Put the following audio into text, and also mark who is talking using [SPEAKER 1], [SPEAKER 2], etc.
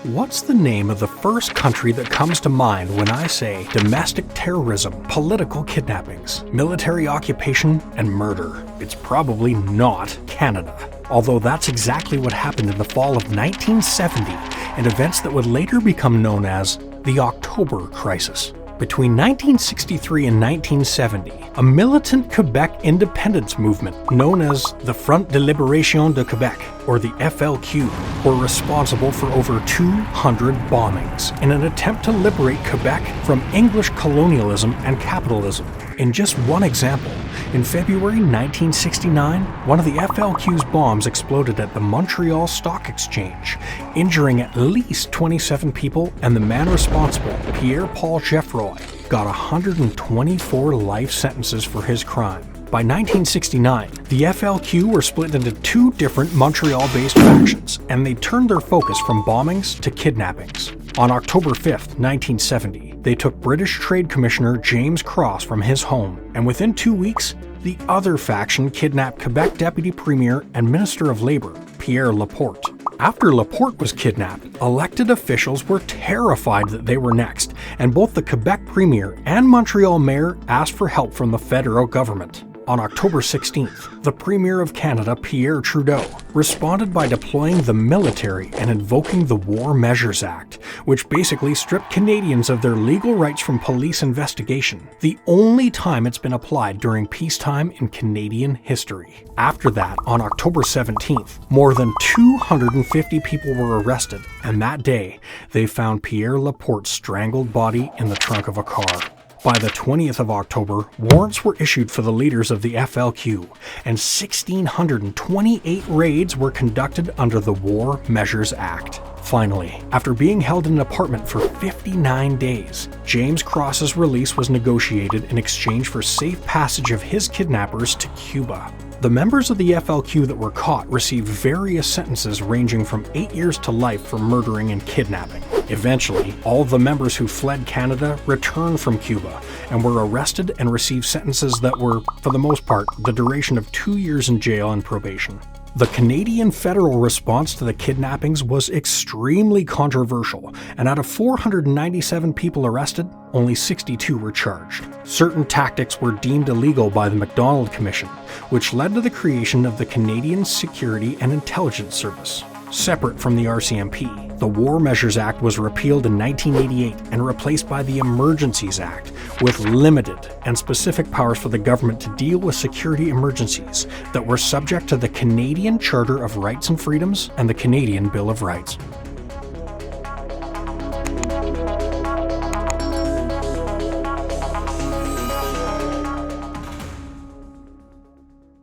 [SPEAKER 1] What's the name of the first country that comes to mind when I say domestic terrorism, political kidnappings, military occupation, and murder? It's probably not Canada. Although that's exactly what happened in the fall of 1970 and events that would later become known as the October Crisis. Between 1963 and 1970, a militant Quebec independence movement known as the Front de Libération de Québec, or the FLQ, were responsible for over 200 bombings in an attempt to liberate Quebec from English colonialism and capitalism. In just one example, in February 1969, one of the FLQ's bombs exploded at the Montreal Stock Exchange, injuring at least 27 people, and the man responsible, Pierre-Paul Geoffroy, got 124 life sentences for his crime. By 1969, the FLQ were split into two different Montreal-based factions, and they turned their focus from bombings to kidnappings. On October 5, 1970, they took British Trade Commissioner James Cross from his home, and within 2 weeks, the other faction kidnapped Quebec Deputy Premier and Minister of Labour, Pierre Laporte. After Laporte was kidnapped, elected officials were terrified that they were next, and both the Quebec Premier and Montreal Mayor asked for help from the federal government. On October 16th, the Premier of Canada, Pierre Trudeau, responded by deploying the military and invoking the War Measures Act, which basically stripped Canadians of their legal rights from police investigation, the only time it's been applied during peacetime in Canadian history. After that, on October 17th, more than 250 people were arrested, and that day, they found Pierre Laporte's strangled body in the trunk of a car. By the 20th of October, warrants were issued for the leaders of the FLQ, and 1,628 raids were conducted under the War Measures Act. Finally, after being held in an apartment for 59 days, James Cross's release was negotiated in exchange for safe passage of his kidnappers to Cuba. The members of the FLQ that were caught received various sentences ranging from 8 years to life for murdering and kidnapping. Eventually, all of the members who fled Canada returned from Cuba and were arrested and received sentences that were, for the most part, the duration of 2 years in jail and probation. The Canadian federal response to the kidnappings was extremely controversial, and out of 497 people arrested, only 62 were charged. Certain tactics were deemed illegal by the Macdonald Commission, which led to the creation of the Canadian Security and Intelligence Service. Separate from the RCMP, the War Measures Act was repealed in 1988 and replaced by the Emergencies Act, with limited and specific powers for the government to deal with security emergencies that were subject to the Canadian Charter of Rights and Freedoms and the Canadian Bill of Rights.